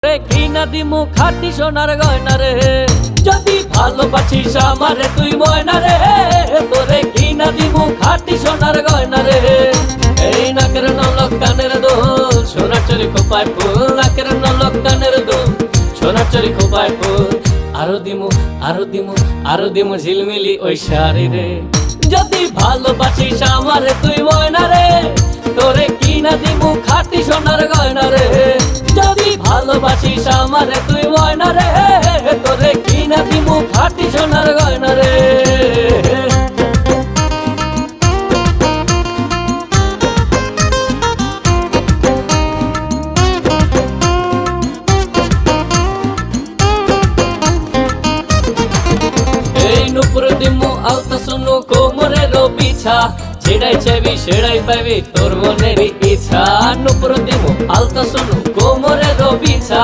তোরে কিনা দিমু খাঁটি সোনার গয়না রে, যদি ভালোবাসিস আমারে তুই ময়না রে, তোরে কিনা দিমু খাঁটি সোনার গয়না রে। এই নাকের নলক কানের দোল, সোনার চুরি খোপায় ফুল, নাকের নলক কানের দোল, সোনার চুরি খোপায় ফুল। আরো দিমু আরো দিমু আরো দিমু ঝিলমিলি ওই শাড়ি রে, যদি ভালোবাসিস আমারে তুই ময়না রে, তোরে কিনা দিমু খাঁটি সোনার গয়না রে, যদি ভালোবাসিস আমারে তুই ময়না রে, তোরে কিনা দিমু খাঁটি সোনার গয়না রে। নুপুর দিমু আলতা শুনু কোমরের বিছা, ছেড়াই চাইবি সেড়াই পাইবি তোর মনের ইচ্ছা। নুপুর দিমু আলতা শুনু কোমরের বিছা,